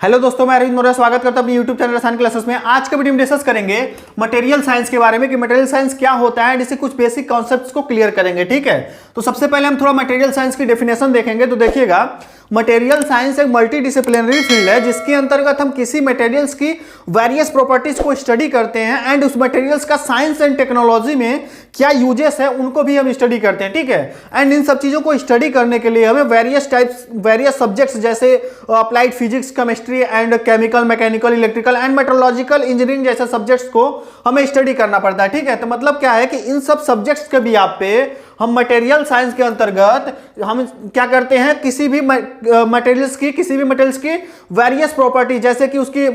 Hello दोस्तों, मैं अरविंद मौर्य स्वागत करता हूं अपनी यूट्यूब चैनल रसायन क्लासेस में। आज के वीडियो में डिस्कस करेंगे मटेरियल साइंस के बारे में कि मटेरियल साइंस क्या होता है, जिससे कुछ बेसिक कॉन्सेप्ट्स को क्लियर करेंगे। ठीक है, तो सबसे पहले हम थोड़ा मटेरियल साइंस की डेफिनेशन देखेंगे। तो देखिएगा, मटेरियल साइंस एक मल्टी डिसिप्लिनरी फील्ड है जिसके अंतर्गत हम किसी मटेरियल्स की वेरियस प्रॉपर्टीज को स्टडी करते हैं एंड उस मटेरियल्स का साइंस एंड टेक्नोलॉजी में क्या यूजेस है उनको भी हम स्टडी करते हैं। ठीक है, एंड इन सब चीजों को स्टडी करने के लिए हमें वेरियस सब्जेक्ट्स जैसे applied physics, chemistry and chemical, mechanical, electrical and metrological engineering जैसे सब्जेक्ट्स को हमें स्टडी करना पड़ता है। ठीक है, तो मतलब क्या है कि इन सब सब्जेक्ट्स के भी आप पे हम मटेरियल साइंस के अंतर्गत हम क्या करते हैं, किसी भी मटेरियल्स की वेरियस प्रॉपर्टी जैसे कि उसकी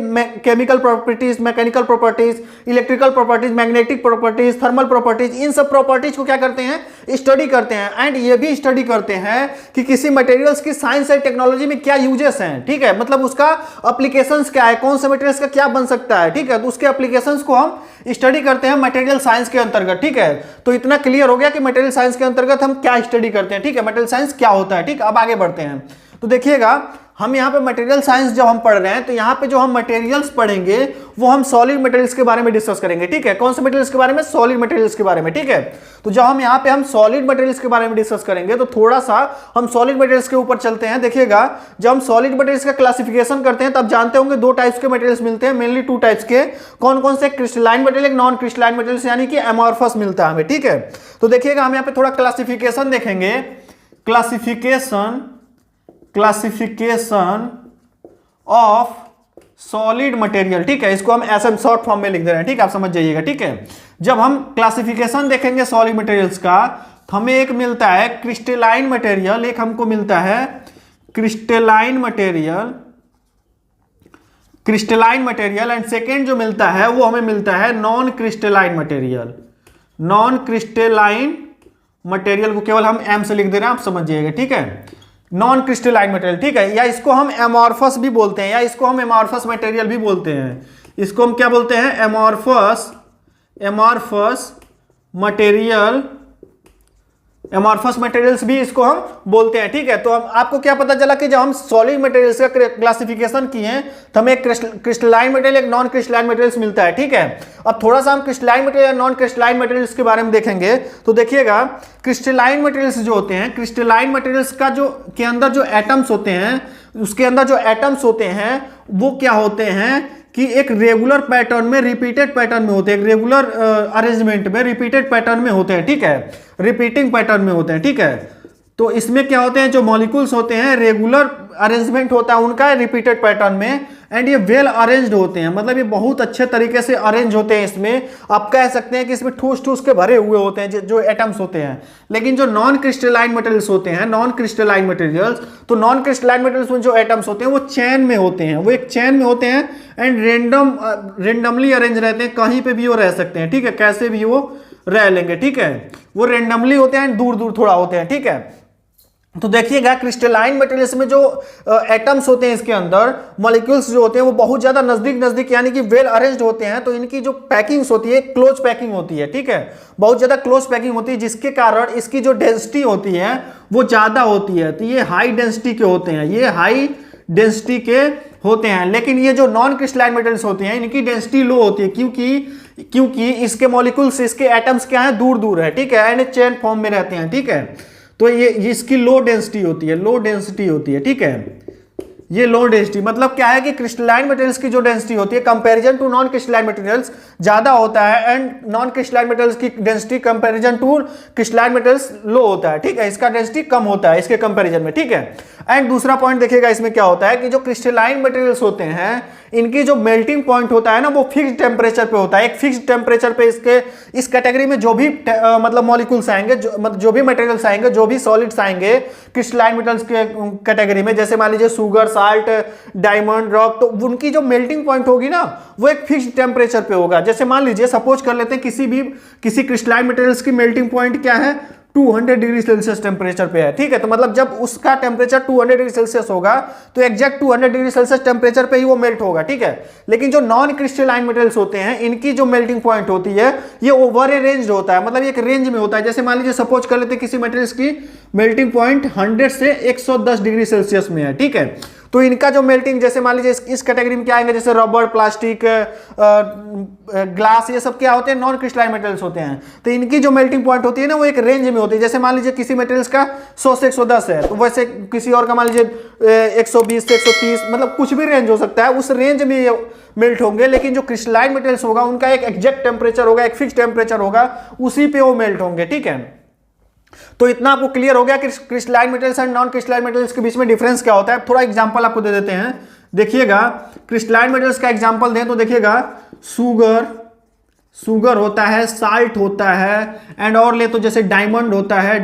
chemical properties, mechanical properties, electrical properties, magnetic properties, thermal properties, इन सब प्रॉपर्टीज को क्या करते हैं, स्टडी करते हैं। एंड ये भी स्टडी करते हैं कि किसी मटेरियल्स की साइंस एंड टेक्नोलॉजी में क्या यूजेस हैं। ठीक है, मतलब उसका एप्लीकेशंस क्या है, कौन से मटेरियल्स का क्या बन सकता है। ठीक है, तो उसके एप्लीकेशंस को हम स्टडी करते हैं मटेरियल साइंस के अंतर्गत। ठीक है, तो इतना क्लियर हो गया कि मटेरियल साइंस के अंतर्गत हम क्या स्टडी करते हैं। ठीक है, मटेरियल साइंस क्या होता है। ठीक, अब आगे बढ़ते हैं। तो देखिएगा, हम यहाँ पे मटेरियल साइंस जब हम पढ़ रहे हैं तो यहाँ पे जो हम मटेरियल्स पढ़ेंगे वो हम सॉलिड मटेरियल्स के बारे में डिस्कस करेंगे। ठीक है, कौन से मटेरियल्स के बारे में, सॉलिड मटेरियल्स के बारे में। ठीक है, तो जब हम यहाँ पे हम सॉलिड मटेरियल्स के बारे में डिस्कस करेंगे तो थोड़ा सा हम सॉलिड मटेरियल्स के ऊपर चलते हैं। देखिएगा, जब हम सॉलिड मटेरियल्स का क्लासिफिकेशन करते हैं तब जानते होंगे दो टाइप्स के मटेरियल्स मिलते हैं, मेनली टू टाइप्स के। कौन कौन से, क्रिस्टलाइन मटेरियल, एक नॉन क्रिस्टलाइन मटेरियल्स, यानी कि एमॉर्फस मिलता है हमें। ठीक है, तो देखिएगा, हम यहाँ पे थोड़ा क्लासिफिकेशन देखेंगे। Classification of solid material. ठीक है, इसको हम ऐसे शॉर्ट फॉर्म में लिख दे रहे हैं। ठीक है, आप समझ जाइएगा। ठीक है, जब हम क्लासिफिकेशन देखेंगे सॉलिड मटेरियल्स का तो हमें एक मिलता है क्रिस्टलाइन मटेरियल, एक हमको मिलता है क्रिस्टलाइन मटेरियल एंड सेकेंड जो मिलता है वो हमें मिलता है नॉन क्रिस्टलाइन मटेरियल को केवल हम एम से लिख दे रहे हैं, आप समझ जाइएगा। ठीक है, नॉन क्रिस्टलाइन मटेरियल। ठीक है, या इसको हम एमॉर्फस भी बोलते हैं, या इसको हम एमॉर्फस मटेरियल भी बोलते हैं। इसको हम क्या बोलते हैं, एमॉर्फस मटेरियल्स भी इसको हम बोलते हैं। ठीक है, तो हम आपको क्या पता चला कि जब हम सॉलिड मटेरियल्स का क्लासिफिकेशन किए तो हमें एक क्रिस्टलाइन मटेरियल, एक नॉन क्रिस्टलाइन मटेरियल्स मिलता है। ठीक है, अब थोड़ा सा हम क्रिस्टलाइन मटेरियल और नॉन क्रिस्टलाइन मटेरियल्स के बारे में देखेंगे। तो देखिएगा, क्रिस्टलाइन मटेरियल्स जो होते हैं, क्रिस्टलाइन मटेरियल्स का जो के अंदर जो एटम्स होते हैं, उसके अंदर जो एटम्स होते हैं वो क्या होते हैं कि एक रेगुलर पैटर्न में, रिपीटेड पैटर्न में होते हैं, एक रेगुलर अरेंजमेंट में, रिपीटेड पैटर्न में होते हैं। ठीक है, रिपीटिंग पैटर्न में होते हैं। ठीक है, तो इसमें क्या होते हैं, जो मॉलिक्यूल्स होते हैं रेगुलर अरेंजमेंट होता है उनका रिपीटेड पैटर्न में, एंड ये वेल अरेंज्ड होते हैं, मतलब ये बहुत अच्छे तरीके से अरेंज होते हैं। इसमें आप कह सकते हैं कि इसमें ठूस ठूस के भरे हुए होते हैं जो एटम्स होते हैं। लेकिन जो नॉन क्रिस्टलाइन मटेरियल्स होते हैं, नॉन क्रिस्टलाइन मटेरियल्स में जो एटम्स होते हैं वो चेन में होते हैं, वो एक चेन में होते हैं एंड रेंडमली अरेंज रहते हैं, कहीं पे भी वो रह सकते हैं। ठीक है, कैसे भी वो रह लेंगे। ठीक है, वो रेंडमली होते हैं, दूर दूर थोड़ा होते हैं। ठीक है, तो देखिएगा, क्रिस्टलाइन मटेरियल्स में जो एटम्स होते हैं, इसके अंदर मॉलिक्यूल्स जो होते हैं वो बहुत ज्यादा नजदीक यानी कि वेल अरेंज्ड होते हैं। तो इनकी जो पैकिंग्स होती है, क्लोज पैकिंग होती है। ठीक है, बहुत ज्यादा क्लोज पैकिंग होती है, जिसके कारण इसकी जो डेंसिटी होती है वो ज्यादा होती है। तो ये हाई डेंसिटी के होते हैं, लेकिन ये जो नॉन क्रिस्टलाइन मटेरियल्स होते हैं इनकी डेंसिटी लो होती है, क्योंकि इसके मॉलिक्यूल्स, इसके एटम्स क्या है, दूर दूर है। ठीक है, एंड चेन फॉर्म में रहते हैं। ठीक है, तो ये इसकी लो डेंसिटी होती है। ठीक है, ये लो डेंसिटी मतलब क्या है कि क्रिस्टलाइन मटेरियल्स की जो डेंसिटी होती है comparison to non crystalline materials ज्यादा होता है, एंड नॉन क्रिस्टलाइन मटेरियल्स की density comparison to crystalline materials low होता है। ठीक है, इसका डेंसिटी कम होता है इसके कंपैरिजन में। ठीक है, एंड दूसरा पॉइंट देखिएगा, इसमें क्या होता है कि जो क्रिस्टलाइन मटेरियल्स होते हैं इनकी जो मेल्टिंग पॉइंट होता है ना वो फिक्स्ड टेम्परेचर पे होता है। एक फिक्स्ड टेम्परेचर पे इस कैटेगरी में जो भी मतलब मॉलिक्यूल्स आएंगे, जो भी मटेरियल्स आएंगे, जो भी सॉलिड्स आएंगे क्रिस्टलाइन मटेरियल्स के कैटेगरी में, जैसे मान लीजिए सुगर, साल्ट, डायमंड, रॉक, तो उनकी जो मेल्टिंग पॉइंट होगी ना वो एक फिक्स्ड टेम्परेचर पे होगा। जैसे मान लीजिए, सपोज कर लेते हैं किसी क्रिस्टलाइन मटेरियल्स की मेल्टिंग पॉइंट क्या है, 200 डिग्री सेल्सियस टेम्परेचर पे है। ठीक है, तो मतलब जब उसका टेम्परेचर 200 डिग्री सेल्सियस होगा तो एग्जैक्ट 200 डिग्री सेल्सियस टेम्परेचर पे ही वो मेल्ट होगा। ठीक है, लेकिन जो नॉन क्रिस्टलाइन मटेरियल्स होते हैं इनकी जो मेल्टिंग पॉइंट होती है ये ओवर ए रेंज होता है, मतलब एक रेंज में होता है। जैसे मान लीजिए, सपोज कर लेते हैं किसी मटेरियल्स की मेल्टिंग पॉइंट 100 से 110 डिग्री सेल्सियस में है। ठीक है, तो इनका जो मेल्टिंग, जैसे मान लीजिए इस कैटेगरी में क्या आएंगे, जैसे रबर, प्लास्टिक, ग्लास, ये सब क्या होते हैं, नॉन क्रिस्टलाइन मटेरियल्स होते हैं। तो इनकी जो मेल्टिंग पॉइंट होती है ना, वो एक रेंज में होती है। जैसे मान लीजिए किसी मटेरियल्स का 100 से 110 है, तो वैसे किसी और का मान लीजिए 120 से 130, मतलब कुछ भी रेंज हो सकता है, उस रेंज में ये मेल्ट होंगे। लेकिन जो क्रिस्टलाइन मटेरियल्स होगा उनका एक एग्जैक्ट टेम्परेचर होगा, एक फिक्स टेम्परेचर होगा, उसी पे वो मेल्ट होंगे, ठीक है। तो इतना आपको क्लियर हो गया कि crystalline materials and non crystalline materials के बीच में डिफरेंस क्या होता है। थोड़ा एग्जांपल आपको दे देते हैं, देखिएगा क्रिस्टलाइन मटेरियल्स का एग्जांपल दें तो देखिएगा सुगर होता है, साल्ट होता है, एंड और ले तो जैसे डायमंड होता है,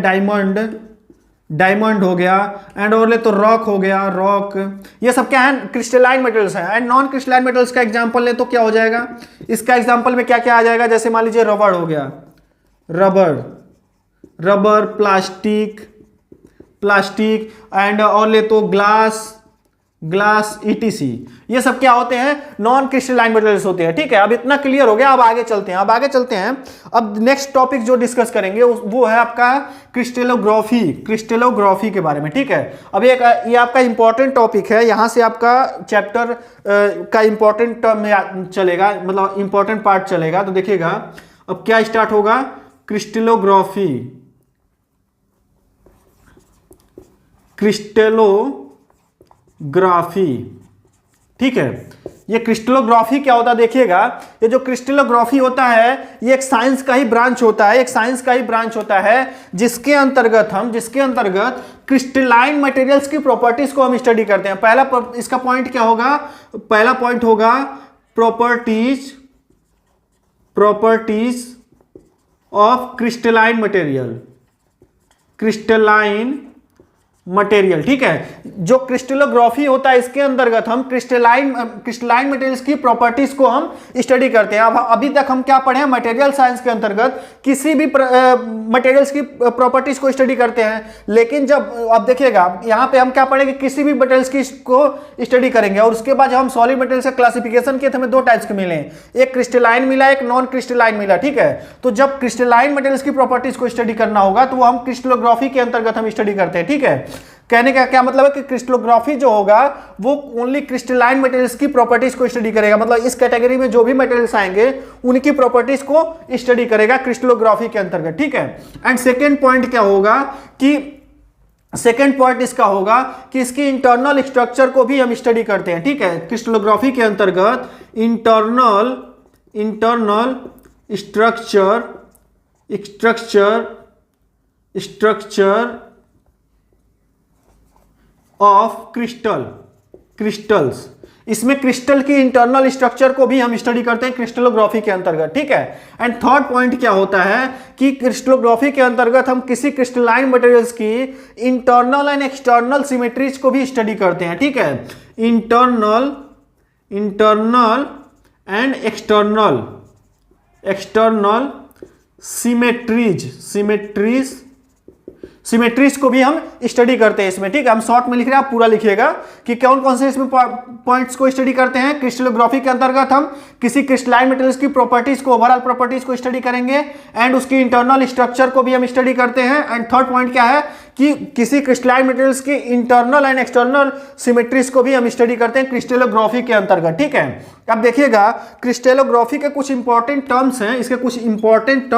डायमंड हो गया, एंड और ले तो रॉक हो गया, रॉक। ये सब क्या है, क्रिस्टलाइन मटेरियल्स हैं। एंड नॉन क्रिस्टलाइन मटेरियल्स का एग्जांपल ले तो क्या हो जाएगा, इसका एग्जांपल में क्या क्या आ जाएगा, जैसे मान लीजिए रबड़ हो गया, रबर, प्लास्टिक एंड और ले तो ग्लास ETC। ये सब क्या होते हैं, नॉन क्रिस्टलाइन मटेरियल्स होते हैं, ठीक है। अब इतना क्लियर हो गया। अब आगे चलते हैं। अब नेक्स्ट टॉपिक जो डिस्कस करेंगे वो है आपका क्रिस्टलोग्राफी के बारे में, ठीक है। अब ये आपका इंपॉर्टेंट टॉपिक है, यहां से आपका चैप्टर का इंपॉर्टेंट टर्म चलेगा, मतलब इंपॉर्टेंट पार्ट चलेगा। तो देखिएगा अब क्या स्टार्ट होगा, क्रिस्टलोग्राफी, ठीक है। ये क्रिस्टलोग्राफी क्या होता है, देखिएगा ये जो क्रिस्टलोग्राफी होता है ये एक साइंस का ही ब्रांच होता है, जिसके अंतर्गत क्रिस्टलाइन मटेरियल्स की प्रॉपर्टीज को हम स्टडी करते हैं। पहला इसका पॉइंट क्या होगा, पहला पॉइंट होगा प्रॉपर्टीज ऑफ क्रिस्टलाइन मटेरियल, ठीक है। जो क्रिस्टलोग्राफी होता है इसके अंतर्गत हम क्रिस्टलाइन मटेरियल्स की प्रॉपर्टीज को हम स्टडी करते हैं। अब अभी तक हम क्या पढ़े हैं, मटेरियल साइंस के अंतर्गत किसी भी मटेरियल्स की प्रॉपर्टीज को स्टडी करते हैं। लेकिन जब अब देखिएगा यहां पे हम क्या पढ़ेंगे, किसी भी मटेरियल्स की को स्टडी करेंगे, और उसके बाद जब हम सॉलिड मटेरियल्स का क्लासिफिकेशन किए थे, हमें दो टाइप्स के मिले, एक क्रिस्टलाइन मिला, एक नॉन क्रिस्टलाइन मिला, ठीक है। तो जब क्रिस्टलाइन मटेरियल्स की प्रॉपर्टीज को स्टडी करना होगा तो वो हम क्रिस्टलोग्राफी के अंतर्गत हम स्टडी करते हैं, ठीक है। कहने का क्या मतलब है कि क्रिस्टलोग्राफी जो होगा वो ओनली क्रिस्टलाइन मटेरियल्स की प्रॉपर्टीज को स्टडी करेगा, मतलब इस कैटेगरी में जो भी मटेरियल्स आएंगे उनकी प्रॉपर्टीज को स्टडी करेगा क्रिस्टलोग्राफी के अंतर्गत, ठीक है। एंड सेकेंड पॉइंट क्या होगा कि सेकेंड पॉइंट इसका होगा कि इसकी इंटरनल स्ट्रक्चर को भी हम स्टडी करते हैं, ठीक है। क्रिस्टलोग्राफी के अंतर्गत इंटरनल स्ट्रक्चर ऑफ क्रिस्टल्स, इसमें क्रिस्टल की इंटरनल स्ट्रक्चर को भी हम स्टडी करते हैं क्रिस्टलोग्राफी के अंतर्गत, ठीक है। एंड थर्ड पॉइंट क्या होता है कि क्रिस्टलोग्राफी के अंतर्गत हम किसी क्रिस्टलाइन मटेरियल्स की इंटरनल एंड एक्सटर्नल सिमेट्रीज को भी स्टडी करते हैं, ठीक है। इंटरनल एंड एक्सटर्नल सिमेट्रीज को भी हम स्टडी करते हैं इसमें, ठीक है। हम शॉर्ट में लिख रहे हैं, आप पूरा लिखिएगा कि कौन कौन से इसमें पॉइंट्स को स्टडी करते हैं। क्रिस्टलोग्राफी के अंतर्गत हम किसी क्रिस्टलाइन मटेरियल्स की प्रॉपर्टीज को, ओवरऑल प्रॉपर्टीज को स्टडी करेंगे, एंड उसकी इंटरनल स्ट्रक्चर को भी हम स्टडी करते हैं। एंड थर्ड पॉइंट क्या है कि किसी क्रिस्टलाइन मटेरियल्स की इंटरनल एंड एक्सटर्नल सिमेट्रीज को भी हम स्टडी करते हैं क्रिस्टलोग्राफी के अंतर्गत, ठीक है। अब देखिएगा क्रिस्टलोग्राफी के कुछ इंपॉर्टेंट टर्म्स हैं, इसके कुछ इंपॉर्टेंट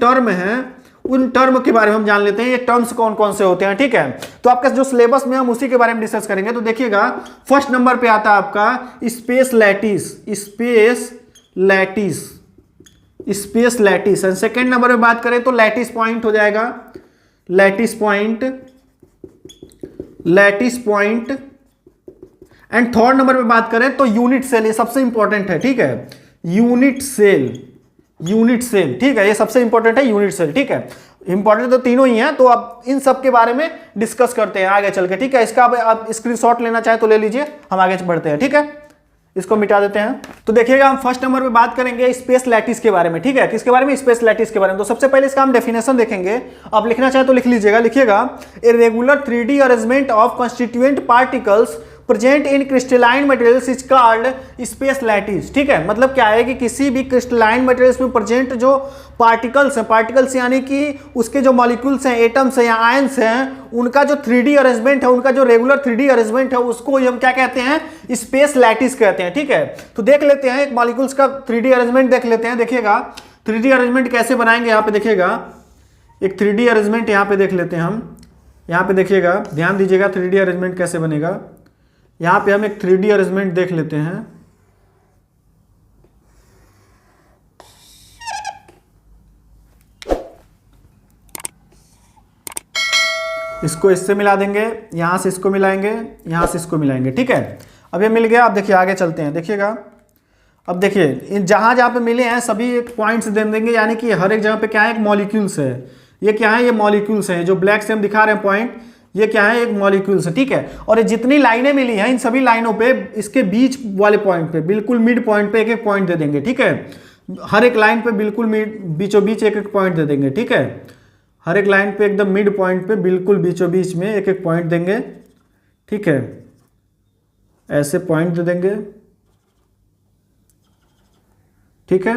टर्म हैं, उन टर्म के बारे में हम जान लेते हैं, ये टर्म्स कौन कौन से होते हैं, ठीक है। तो आपका जो सिलेबस में हम उसी के बारे में डिस्कस करेंगे। तो देखिएगा फर्स्ट नंबर पे आता है आपका space lattice, and second number पे बात करें तो लैटिस पॉइंट हो जाएगा, lattice point. And third number पे बात करें तो यूनिट सेल, ये सबसे इंपॉर्टेंट है, ठीक है। यूनिट सेल, ठीक है, ये सबसे इंपॉर्टेंट है यूनिट सेल, ठीक है। इंपॉर्टेंट तो तीनों ही हैं, तो अब इन सब के बारे में डिस्कस करते हैं आगे चल के, ठीक है। इसका आप स्क्रीनशॉट लेना चाहे तो ले लीजिए, हम आगे बढ़ते हैं, ठीक है। इसको मिटा देते हैं। तो देखिएगा हम फर्स्ट नंबर पे बात करेंगे स्पेस लैटिस के बारे में, ठीक है। किसके बारे में, स्पेस लैटिस के बारे में। तो सबसे पहले इसका हम डेफिनेशन देखेंगे, आप लिखना चाहे तो लिख लीजिएगा। लिखिएगा a regular 3D arrangement of constituent particles present in crystalline materials is called space lattice. ठीक है, मतलब क्या है कि किसी भी क्रिस्टलाइन मटेरियल्स में प्रेजेंट जो पार्टिकल्स हैं, पार्टिकल्स यानी कि उसके जो मॉलिक्यूल्स हैं, एटम्स हैं या आयंस हैं, उनका जो 3D अरेंजमेंट है, उनका जो रेगुलर 3D अरेंजमेंट है, उसको हम क्या कहते हैं, स्पेस लैटिस कहते हैं। ठीक है, तो देख लेते हैं एक मॉलिक्यूल्स का 3D अरेंजमेंट देख लेते हैं। देखिएगा 3D अरेंजमेंट कैसे बनाएंगे, यहाँ पे देखिएगा एक 3D अरेंजमेंट यहाँ पे देख लेते हैं हम। यहाँ पे देखिएगा, ध्यान दीजिएगा 3D अरेंजमेंट कैसे बनेगा। यहाँ पे हम एक 3D अरेंजमेंट देख लेते हैं। इसको इससे मिला देंगे, यहाँ से इसको मिलाएंगे, यहाँ से इसको मिलाएंगे। ठीक है, अब ये मिल गया। अब देखिए आगे चलते हैं, देखिएगा अब देखिए इन जहाँ जहाँ पे मिले हैं सभी एक पॉइंट्स दे देंगे, यानी कि हर एक जगह पे क्या है, एक मॉलिक्यूल्स है। ये क्या है, ये मॉलिक्यूल्स हैं। जो ब्लैक से हम दिखा रहे हैं पॉइंट, ये क्या है, एक मॉलिक्यूल्स है। ठीक है, और ये जितनी लाइनें मिली हैं इन सभी लाइनों पे इसके बीच वाले पॉइंट पे, बिल्कुल मिड पॉइंट पे एक एक पॉइंट दे देंगे। ठीक है, हर एक लाइन पे बिल्कुल बीचों बीच एक एक पॉइंट दे देंगे। ठीक है, हर एक लाइन पे एकदम मिड पॉइंट पे बिल्कुल बीचों बीच में एक एक पॉइंट देंगे। ठीक है, ऐसे पॉइंट दे देंगे। ठीक है,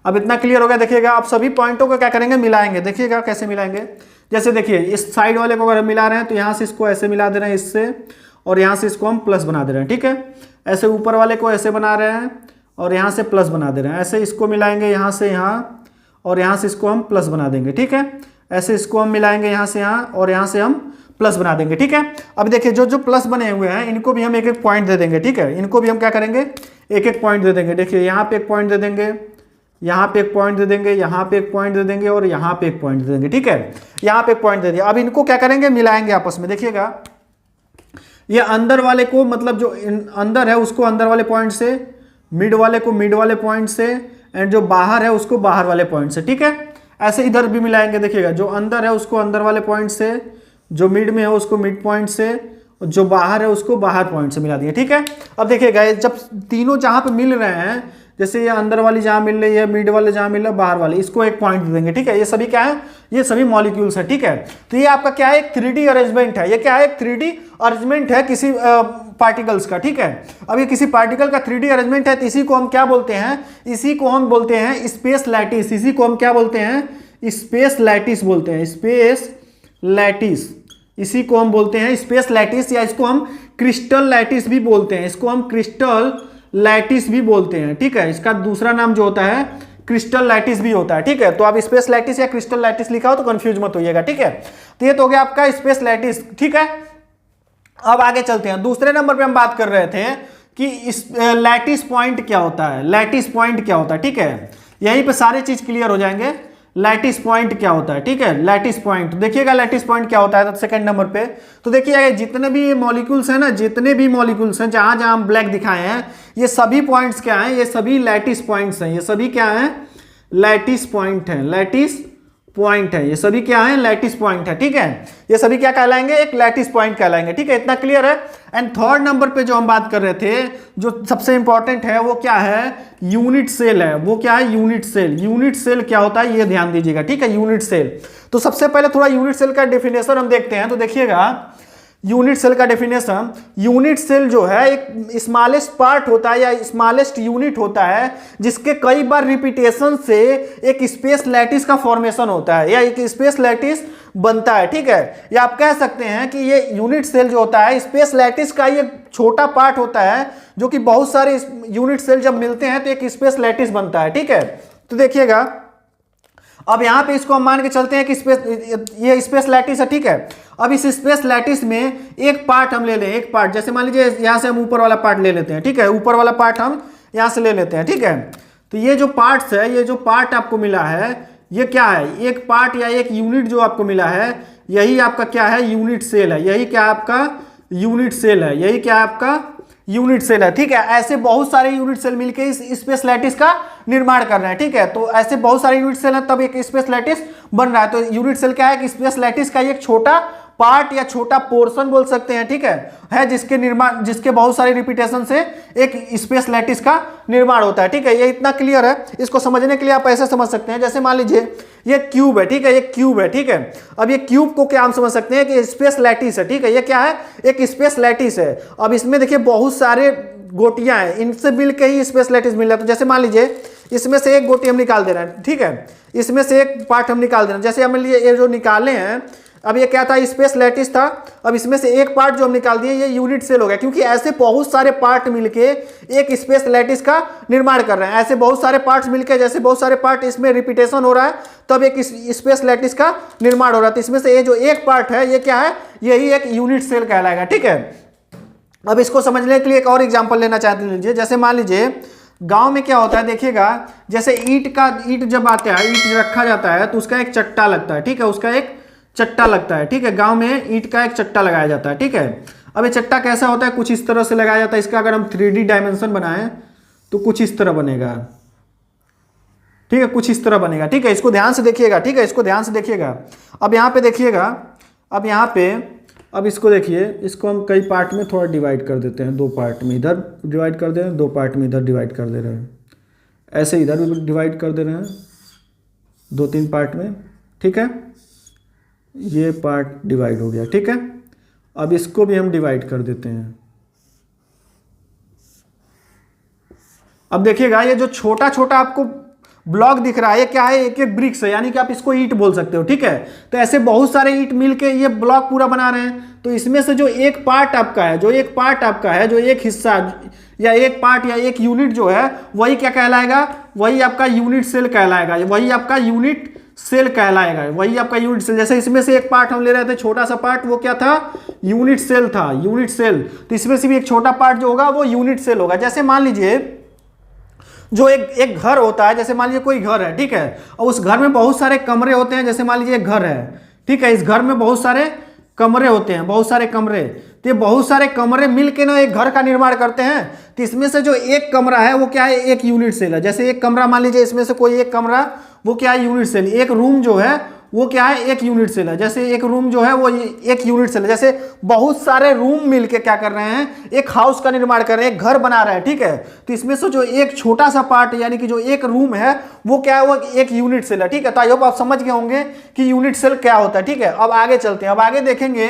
अब इतना क्लियर हो गया। देखिएगा आप सभी पॉइंटों को क्या करेंगे, मिलाएंगे। देखिएगा कैसे मिलाएंगे, जैसे देखिए इस साइड वाले को अगर हम मिला रहे हैं तो यहाँ से इसको ऐसे मिला दे रहे हैं इससे, और यहाँ से इसको हम प्लस बना दे रहे हैं। ठीक है, ऐसे ऊपर वाले को ऐसे बना रहे हैं और यहाँ से प्लस बना दे रहे हैं। ऐसे इसको मिलाएंगे यहाँ से यहाँ, और यहाँ से इसको हम प्लस बना देंगे। ठीक है, ऐसे इसको हम मिलाएंगे यहाँ से यहाँ, और यहाँ से हम प्लस बना देंगे। ठीक है, अब देखिए जो जो प्लस बने हुए हैं इनको भी हम एक एक पॉइंट दे देंगे। ठीक है, इनको भी हम क्या करेंगे, एक एक पॉइंट दे देंगे। देखिए यहाँ पे एक पॉइंट दे देंगे, यहाँ पे एक पॉइंट दे देंगे, यहाँ पे एक पॉइंट दे देंगे, और यहाँ पे एक पॉइंट दे देंगे। ठीक है, यहाँ पे एक पॉइंट दे दिया। अब इनको क्या करेंगे, मिलाएंगे आपस में। देखिएगा ये अंदर वाले को, मतलब जो अंदर है उसको अंदर वाले पॉइंट से, मिड वाले को मिड वाले पॉइंट से, एंड जो बाहर है उसको बाहर वाले पॉइंट से। ठीक है, ऐसे इधर भी मिलाएंगे। देखिएगा जो अंदर है उसको अंदर वाले पॉइंट से, जो मिड में है उसको मिड पॉइंट से, जो बाहर है उसको बाहर पॉइंट से मिला दिए। ठीक है, अब देखिएगा जब तीनों जहां पे मिल रहे हैं, जैसे ये अंदर वाली जहां मिल रही है, मिड वाले जहां मिल रहा है, बाहर वाले, इसको एक पॉइंट दे देंगे। ठीक है, ये सभी क्या है, ये सभी मॉलिक्यूल्स है। ठीक है, तो ये आपका क्या है, एक 3D अरेंजमेंट है। ये क्या है, एक 3D अरेंजमेंट है किसी पार्टिकल्स का। ठीक है, अब ये किसी पार्टिकल का 3D अरेंजमेंट है, तो इसी को हम क्या बोलते हैं, इसी को हम बोलते हैं स्पेस लैटिस। इसी को हम क्या बोलते हैं, स्पेस लैटिस बोलते हैं, स्पेस लैटिस। इसी को हम बोलते हैं स्पेस लैटिस, या इसको हम क्रिस्टल लैटिस भी बोलते हैं। इसको हम क्रिस्टल लैटिस भी बोलते हैं। ठीक है, इसका दूसरा नाम जो होता है क्रिस्टल लैटिस भी होता है। ठीक है, तो आप स्पेस लैटिस या क्रिस्टल लैटिस लिखा हो तो कंफ्यूज मत होइएगा। ठीक है, तो ये तो हो गया आपका स्पेस लैटिस। ठीक है, अब आगे चलते हैं। दूसरे नंबर पे हम बात कर रहे थे कि इस लैटिस पॉइंट क्या होता है, लैटिस पॉइंट क्या होता है। ठीक है, यहीं पे सारे चीज क्लियर हो जाएंगे। लैटिस पॉइंट क्या होता है, ठीक है, लैटिस पॉइंट देखिएगा लैटिस पॉइंट क्या होता है सेकंड नंबर पे। तो देखिए जितने भी मॉलिक्यूल्स हैं ना, जितने भी मॉलिक्यूल्स हैं जहां जहां हम ब्लैक दिखाए हैं, ये सभी पॉइंट्स क्या हैं, ये सभी लैटिस पॉइंट्स हैं। ये सभी क्या हैं, लैटिस पॉइंट है, लैटिस पॉइंट है। ये सभी क्या है, लैटिस पॉइंट है। ठीक है, ये सभी क्या कहलाएंगे, एक लैटिस पॉइंट कहलाएंगे। ठीक है, इतना क्लियर है। एंड थर्ड नंबर पे जो हम बात कर रहे थे, जो सबसे इंपॉर्टेंट है, वो क्या है, यूनिट सेल है। वो क्या है, यूनिट सेल। यूनिट सेल क्या होता है ये ध्यान दीजिएगा। ठीक है, यूनिट सेल। तो सबसे पहले थोड़ा यूनिट सेल का डेफिनेशन हम देखते हैं। तो देखिएगा यूनिट सेल का डेफिनेशन, यूनिट सेल जो है एक स्मॉलेस्ट पार्ट होता है या स्मॉलेस्ट यूनिट होता है जिसके कई बार रिपीटेशन से एक स्पेस लैटिस का फॉर्मेशन होता है या एक स्पेस लैटिस बनता है। ठीक है, या आप कह सकते हैं कि ये यूनिट सेल जो होता है स्पेस लैटिस का ये छोटा पार्ट होता है, जो कि बहुत सारे यूनिट सेल जब मिलते हैं तो एक स्पेस लैटिस बनता है। ठीक है, तो देखिएगा अब यहां पे इसको हम मान के चलते हैं कि ये स्पेस लैटिस है। ठीक है, अब इस स्पेस लैटिस में एक पार्ट हम ले लें, एक पार्ट, जैसे मान लीजिए यहां से हम ऊपर वाला पार्ट ले लेते हैं। ठीक है, ऊपर वाला पार्ट हम यहां से ले लेते हैं। ठीक है, तो ये जो पार्ट्स है, ये जो पार्ट आपको मिला है, ये क्या है, एक पार्ट या एक यूनिट जो आपको मिला है, यही आपका क्या है, यूनिट सेल है। यही क्या आपका यूनिट सेल है, यही क्या आपका यूनिट सेल है। ठीक है, ऐसे बहुत सारे यूनिट सेल मिलकर इस स्पेस लैटिस का निर्माण कर रहे हैं। ठीक है, तो ऐसे बहुत सारे यूनिट सेल हैं तब एक स्पेस लैटिस बन रहा है। तो यूनिट सेल क्या है कि स्पेस लैटिस का एक छोटा पार्ट या छोटा पोर्शन बोल सकते हैं, ठीक है जिसके निर्माण, जिसके बहुत सारे रिपीटेशन से एक स्पेस लैटिस का निर्माण होता है, ठीक है। ये इतना क्लियर है। इसको समझने के लिए आप ऐसे समझ सकते हैं, जैसे मान लीजिए ये क्यूब है, ठीक है, ये क्यूब है, ठीक है। अब ये क्यूब को क्या हम समझ सकते हैं कि स्पेस लैटिस है, ठीक है। ये क्या है, एक स्पेस लैटिस है। अब इसमें देखिए बहुत सारे गोटियां हैं, इनसे मिलकर ही स्पेस लैटिस मिल रहा है। तो जैसे मान लीजिए इसमें से एक गोटी हम निकाल दे रहे हैं, ठीक है, इसमें से एक पार्ट हम निकाल दे रहे हैं। जैसे हम ये जो निकाले हैं, अब ये क्या था, स्पेस लैटिस था। अब इसमें से एक पार्ट जो हम निकाल दिए ये यूनिट सेल हो गया, क्योंकि ऐसे बहुत सारे पार्ट मिलके एक स्पेस लैटिस का निर्माण कर रहे हैं। ऐसे बहुत सारे पार्ट्स मिलके, जैसे बहुत सारे पार्ट इसमें रिपीटेशन हो रहा है, तब एक स्पेस लैटिस का निर्माण हो रहा है। तो इसमें से ये जो एक पार्ट है ये क्या है, यही एक यूनिट सेल कहलाएगा, ठीक है। अब इसको समझने के लिए एक और एग्जाम्पल लेना चाहते लीजिए। जैसे मान लीजिए गांव में क्या होता है, देखिएगा जैसे ईंट जब आता है, ईंट रखा जाता है तो उसका एक चट्टा लगता है, ठीक है, उसका एक चट्टा लगता है, ठीक है। गांव में ईंट का एक चट्टा लगाया जाता है, ठीक है। अब ये चट्टा कैसा होता है, कुछ इस तरह से लगाया जाता है। इसका अगर हम 3D डायमेंशन बनाएं तो कुछ इस तरह बनेगा, ठीक है, कुछ इस तरह बनेगा, ठीक है। इसको ध्यान से देखिएगा, ठीक है, इसको ध्यान से देखिएगा। अब यहाँ पे देखिएगा, अब यहाँ पे, अब इसको देखिए, इसको हम कई पार्ट में थोड़ा डिवाइड कर देते हैं, 2 पार्ट में इधर डिवाइड कर दे रहे हैं, 2 पार्ट में इधर डिवाइड कर दे रहे हैं, ऐसे इधर भी डिवाइड कर दे रहे हैं 2-3 पार्ट में, ठीक है। ये पार्ट डिवाइड हो गया, ठीक है। अब इसको भी हम डिवाइड कर देते हैं। अब देखिएगा ये जो छोटा छोटा आपको ब्लॉक दिख रहा है, ये क्या है, एक एक ब्रिक्स है, यानी कि आप इसको ईंट बोल सकते हो, ठीक है। तो ऐसे बहुत सारे ईंट मिलके ये ब्लॉक पूरा बना रहे हैं। तो इसमें से जो एक पार्ट आपका है, जो एक हिस्सा या एक पार्ट या एक यूनिट जो है, वही क्या कहलाएगा, वही आपका यूनिट सेल कहलाएगा, वही आपका यूनिट सेल कहलाएगा, वही आपका यूनिट सेल। जैसे इसमें से एक पार्ट हम ले रहे थे, छोटा सा पार्ट, वो क्या था, यूनिट सेल था, यूनिट सेल। तो इसमें से भी एक छोटा पार्ट जो होगा वो यूनिट सेल होगा। जैसे मान लीजिए जो एक घर होता है, जैसे मान लीजिए कोई घर है, ठीक है, और उस घर में बहुत सारे कमरे होते हैं। जैसे मान लीजिए एक घर है, ठीक है, इस घर में बहुत सारे कमरे होते हैं, बहुत सारे कमरे। तो ये बहुत सारे कमरे मिलके ना एक घर का निर्माण करते हैं। तो इसमें से जो एक कमरा है वो क्या है, एक यूनिट सेल है। जैसे एक कमरा मान लीजिए, इसमें से कोई एक कमरा, वो क्या है, यूनिट सेल। एक रूम जो है वो क्या है, एक यूनिट सेल है। जैसे एक रूम जो है वो एक यूनिट सेल है। जैसे बहुत सारे रूम मिलके क्या कर रहे हैं, एक हाउस का निर्माण कर रहे हैं, एक घर बना रहे हैं, ठीक है। तो इसमें से जो एक छोटा सा पार्ट, यानी कि जो एक रूम है, वो क्या है, वो एक यूनिट सेल है, ठीक है। तो आई होप आप समझ गए होंगे कि यूनिट सेल क्या होता है, ठीक है। अब आगे चलते हैं, अब आगे देखेंगे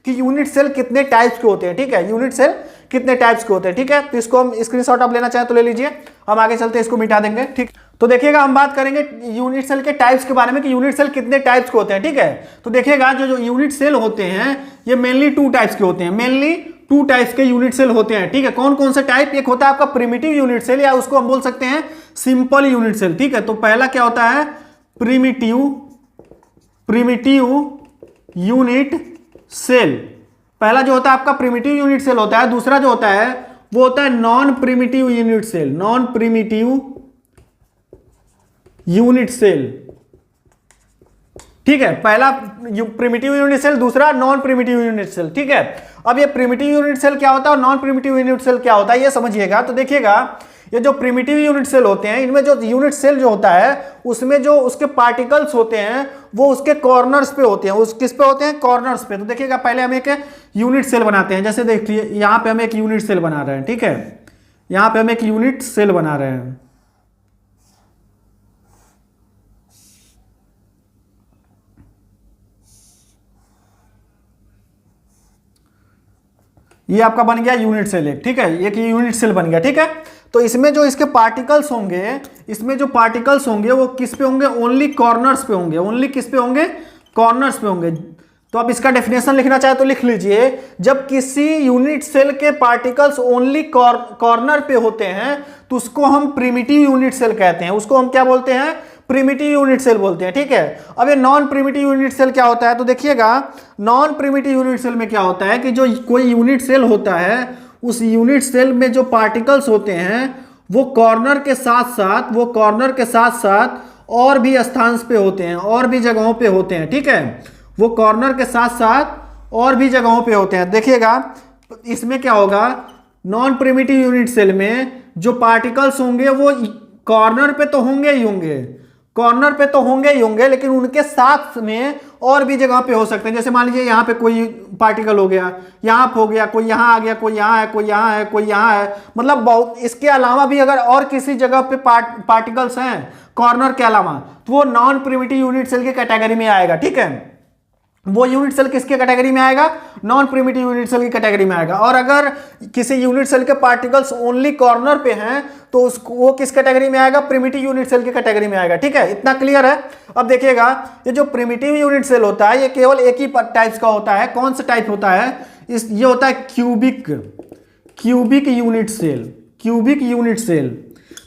कि यूनिट सेल कितने टाइप्स के होते हैं, ठीक है, यूनिट सेल कितने टाइप्स के होते हैं, ठीक है। तो इसको हम स्क्रीनशॉट आप लेना चाहें तो ले लीजिए, हम आगे चलते हैं, इसको मिटा देंगे, ठीक। तो देखिएगा हम बात करेंगे यूनिट सेल के टाइप्स के बारे में कि यूनिट सेल कितने टाइप्स के होते हैं, ठीक है। तो देखिएगा जो यूनिट सेल होते हैं ये मेनली 2 टाइप्स के होते हैं, मेनली 2 टाइप्स के यूनिट सेल होते हैं, ठीक है। कौन कौन से टाइप, एक होता है आपका प्रिमिटिव यूनिट सेल, या उसको हम बोल सकते हैं सिंपल यूनिट सेल, ठीक है। तो पहला क्या होता है, प्रिमिटिव यूनिट सेल। पहला जो होता है आपका प्रिमिटिव यूनिट सेल होता है। दूसरा जो होता है वो होता है non primitive unit cell, non primitive unit cell, ठीक है। पहला प्रिमिटिव यूनिट सेल, दूसरा नॉन प्रिमिटिव यूनिट सेल, ठीक है। अब ये प्रिमिटिव यूनिट सेल क्या होता है और नॉन प्रिमिटिव यूनिट सेल क्या होता है, ये समझिएगा। तो देखिएगा ये जो प्रिमिटिव यूनिट सेल होते हैं, इनमें जो यूनिट सेल जो होता है उसमें जो उसके पार्टिकल्स होते हैं वो उसके कॉर्नर्स पे होते हैं। उस किस पे होते हैं, कॉर्नर्स पे। तो देखिएगा पहले हम एक यूनिट सेल बनाते हैं। जैसे देखिए यहाँ पे हम एक यूनिट सेल बना रहे हैं, ठीक है, यहाँ पे हम एक यूनिट सेल बना रहे हैं। ये आपका बन गया यूनिट सेल एक, ठीक है, एक यूनिट सेल बन गया, ठीक है। तो इसमें जो इसके पार्टिकल्स होंगे, इसमें जो पार्टिकल्स होंगे वो किस पे होंगे, ओनली कॉर्नर्स पे होंगे, ओनली किस पे होंगे, कॉर्नर्स पे होंगे। तो आप इसका डेफिनेशन लिखना चाहे तो लिख लीजिए, जब किसी यूनिट सेल के पार्टिकल्स ओनली कॉर्नर पे होते हैं तो उसको हम प्रिमिटिव यूनिट सेल कहते हैं, उसको हम क्या बोलते हैं, प्रिमिटिव यूनिट सेल बोलते हैं, ठीक है। अब ये नॉन प्रिमिटिव यूनिट सेल क्या होता है, तो देखिएगा नॉन प्रिमिटिव यूनिट सेल में क्या होता है कि जो कोई यूनिट सेल होता है उस यूनिट सेल में जो पार्टिकल्स होते हैं वो कॉर्नर के साथ साथ और भी स्थान पे होते हैं, और भी जगहों पे होते हैं, ठीक है। वो कॉर्नर के साथ साथ और भी जगहों पे होते हैं। देखिएगा इसमें क्या होगा, नॉन प्रिमिटिव यूनिट सेल में जो पार्टिकल्स होंगे वो कॉर्नर पे तो होंगे ही होंगे, कॉर्नर पे तो होंगे ही होंगे, लेकिन उनके साथ में और भी जगह पे हो सकते हैं। जैसे मान लीजिए यहाँ पे कोई पार्टिकल हो गया, यहाँ पे हो गया, कोई यहाँ आ गया, कोई यहाँ है, कोई यहाँ है, कोई यहाँ है, मतलब बहुत। इसके अलावा भी अगर और किसी जगह पे पार्टिकल्स हैं कॉर्नर के अलावा, तो वो नॉन प्रिमिटिव यूनिट सेल की कैटेगरी में आएगा। ठीक है, वो यूनिट सेल किसके कैटेगरी में आएगा? नॉन प्रिमिटिव यूनिट सेल की कैटेगरी में आएगा। और अगर किसी यूनिट सेल के पार्टिकल्स ओनली कॉर्नर पे हैं तो उसको वो किस कैटेगरी में आएगा? प्रिमिटिव यूनिट सेल की कैटेगरी में आएगा। ठीक है, इतना क्लियर है। अब देखिएगा, ये जो प्रिमिटिव यूनिट सेल होता है ये केवल एक ही टाइप्स का होता है। कौन सा टाइप होता है? ये होता है cubic unit cell. Cubic unit cell,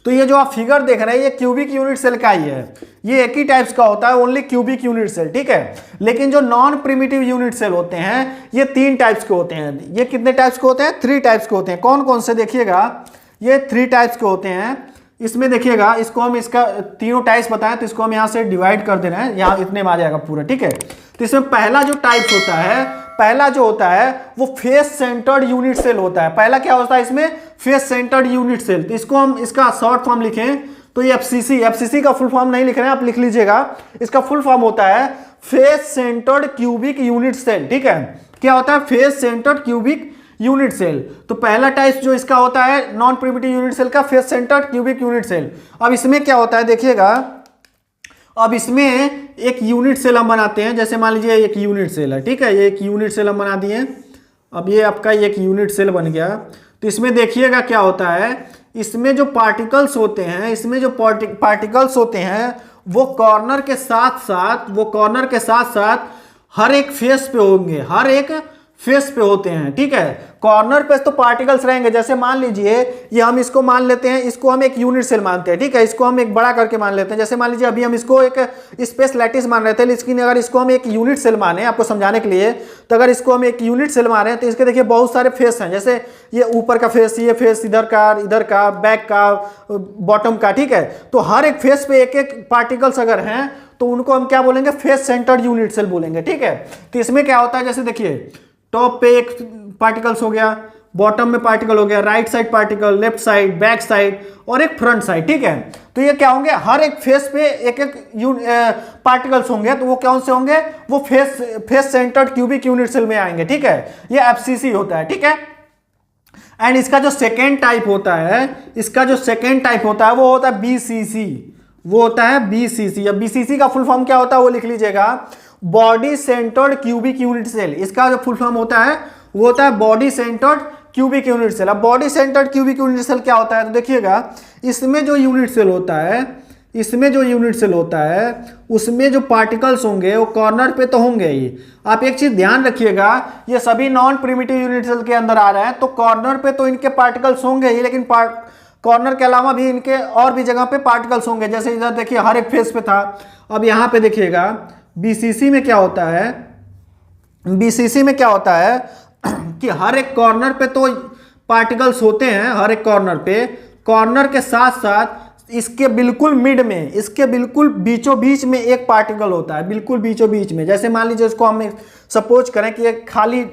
तो ये जो आप फिगर देख रहे हैं ये क्यूबिक यूनिट सेल का ही है। ये एक ही टाइप्स का होता है, ओनली क्यूबिक यूनिट सेल। ठीक है, लेकिन जो नॉन प्रिमिटिव यूनिट सेल होते हैं ये 3 टाइप्स के होते हैं। ये कितने टाइप्स के होते हैं? 3 टाइप्स के होते हैं। कौन कौन से? देखिएगा, ये 3 टाइप्स के होते हैं। इसमें देखिएगा, इसको हम इसका तीनों टाइप्स बताएं तो इसको हम यहाँ से डिवाइड कर दे रहे हैं, यहाँ इतने में आ जाएगा पूरा। ठीक है, तो इसमें पहला जो टाइप्स होता है, पहला जो होता है वो फेस सेंटर्ड यूनिट सेल होता है। पहला क्या होता है इसमें? Face centred unit cell. तो इसको हम इसका शॉर्ट फॉर्म लिखें तो ये एफसीसी का फुल फॉर्म नहीं लिख रहे हैं, आप लिख लीजिएगा। इसका फुल फॉर्म होता है face centred cubic unit cell. ठीक है, क्या होता है? Face centred cubic unit cell. तो पहला टाइप जो इसका होता है नॉन प्रिमिटिव यूनिट सेल का, face centred cubic unit cell. अब इसमें क्या होता है देखिएगा, अब इसमें एक यूनिट सेल हम बनाते हैं। जैसे मान लीजिए एक यूनिट सेल है। ठीक है, ये एक यूनिट सेल हम बना दिए। अब ये आपका एक यूनिट सेल बन गया। तो इसमें देखिएगा क्या होता है, इसमें जो पार्टिकल्स होते हैं, इसमें जो पार्टिकल्स होते हैं वो कॉर्नर के साथ साथ हर एक फेस पे होंगे, हर एक फेस पे होते हैं। ठीक है, कॉर्नर पे तो पार्टिकल्स रहेंगे। जैसे मान लीजिए ये हम इसको मान लेते हैं, इसको हम एक यूनिट सेल मानते हैं। ठीक है, इसको हम एक बड़ा करके मान लेते हैं। जैसे मान लीजिए अभी हम इसको एक स्पेस लैटिस मान रहे थे, लेकिन अगर इसको हम एक यूनिट सेल माने आपको समझाने के लिए, तो अगर इसको हम एक यूनिट सेल माने तो इसके देखिए बहुत सारे फेस हैं। जैसे ये ऊपर का फेस, ये फेस इधर का, बैक का, बॉटम का। ठीक है, तो हर एक फेस पे एक एक पार्टिकल्स अगर हैं तो उनको हम क्या बोलेंगे? फेस सेंटर्ड यूनिट सेल बोलेंगे। ठीक है, तो इसमें क्या होता है, जैसे देखिए टॉप पे एक पार्टिकल्स हो गया, बॉटम में पार्टिकल हो गया, right side particle, left side, back side और एक फ्रंट साइड। ठीक है, तो ये क्या होंगे? हर एक फेस पे एक एक पार्टिकल्स होंगे। तो वो कौन से होंगे? वो face centred cubic unit cell में आएंगे। ठीक है, ये एफसीसी होता है। ठीक है, एंड इसका जो सेकेंड टाइप होता है, वो होता है बीसीसी। वो होता है बीसीसी। अब बीसीसी का फुल फॉर्म क्या होता है वो लिख लीजिएगा, body centred cubic unit cell. इसका जो फुल फॉर्म होता है वो होता है body centred cubic unit cell. अब body centred cubic unit cell क्या होता है? तो देखिएगा, इसमें जो यूनिट सेल होता है, उसमें जो पार्टिकल्स होंगे वो कॉर्नर पे तो होंगे ही। आप एक चीज ध्यान रखिएगा, ये सभी नॉन प्रिमिटिव यूनिट सेल के अंदर आ रहे हैं, तो कॉर्नर पे तो इनके पार्टिकल्स होंगे ही, लेकिन कॉर्नर के अलावा भी इनके और भी जगह पे पार्टिकल्स होंगे। जैसे इधर देखिए हर एक फेस पे था। अब यहाँ पे देखिएगा बीसीसी में क्या होता है, बीसीसी में क्या होता है कि हर एक कॉर्नर पे तो पार्टिकल्स होते हैं, हर एक कॉर्नर पे। कॉर्नर के साथ साथ इसके बिल्कुल मिड में, इसके बिल्कुल बीचों बीच में एक पार्टिकल होता है, बिल्कुल बीचों बीच में। जैसे मान लीजिए इसको हम सपोज करें कि एक खाली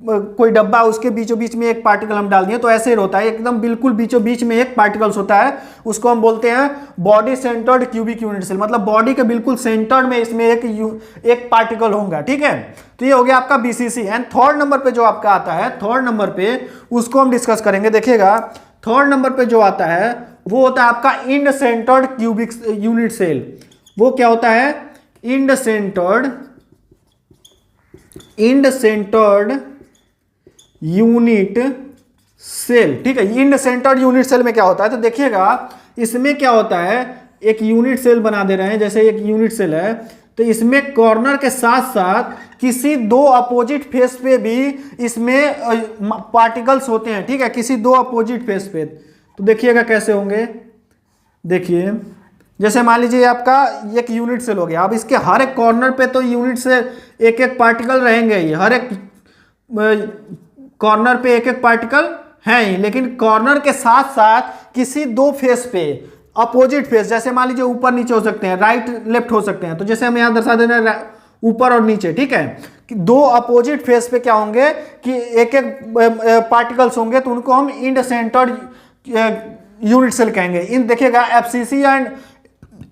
कोई डब्बा, उसके बीचों बीच में एक पार्टिकल हम डाल दिए, तो ऐसे ही होता है, एकदम बिल्कुल बीचों बीच में एक पार्टिकल्स होता है। उसको हम बोलते हैं body centred cubic unit cell. मतलब बॉडी के बिल्कुल सेंटर में इसमें एक पार्टिकल होगा। ठीक है, तो ये हो गया आपका बीसीसी। एंड थर्ड नंबर पे जो आपका आता है, थर्ड नंबर पे उसको हम डिस्कस करेंगे। देखिएगा, थर्ड नंबर पे जो आता है वो होता है आपका end centred cubic unit cell. वो क्या होता है? End centred unit cell. ठीक है, इंड सेंटर्ड यूनिट सेल में क्या होता है? तो देखिएगा, इसमें क्या होता है, एक यूनिट सेल बना दे रहे हैं। जैसे एक यूनिट सेल है, तो इसमें कॉर्नर के साथ साथ किसी दो अपोजिट फेस पे भी इसमें पार्टिकल्स होते हैं। ठीक है, किसी दो अपोजिट फेस पे। तो देखिएगा कैसे होंगे। देखिए, जैसे मान लीजिए आपका एक यूनिट सेल हो गया। अब इसके हर एक कॉर्नर पे तो यूनिट से एक एक पार्टिकल रहेंगे ही, हर एक कॉर्नर पे एक एक पार्टिकल है ही, लेकिन कॉर्नर के साथ साथ किसी दो फेस पे, अपोजिट फेस, जैसे मान लीजिए ऊपर नीचे हो सकते हैं, राइट लेफ्ट हो सकते हैं। तो जैसे हम यहाँ दर्शा दे रहे हैं ऊपर और नीचे। ठीक है, कि दो अपोजिट फेस पे क्या होंगे कि एक एक पार्टिकल्स होंगे, तो उनको हम इंड सेंटर्ड यूनिट सेल कहेंगे। इन देखिएगा, FCC and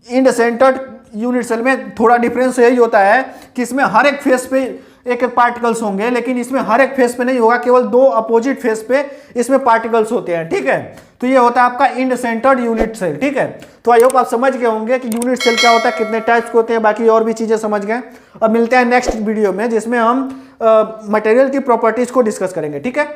end centred unit cell में थोड़ा डिफरेंस यही होता है कि इसमें हर एक फेस पे एक एक पार्टिकल्स होंगे, लेकिन इसमें हर एक फेस पे नहीं होगा, केवल दो अपोजिट फेस पे इसमें पार्टिकल्स होते हैं, ठीक है। तो ये होता है आपका इंड सेंटर्ड यूनिट सेल, ठीक है। तो आई होप आप समझ गए होंगे कि यूनिट सेल क्या होता है, कितने टाइप्स के होते हैं, बाकी और भी चीजें समझ गए। अब मिलते हैं नेक्स्ट वीडियो में जिसमें हम मटेरियल की प्रॉपर्टीज को डिस्कस करेंगे, ठीक है।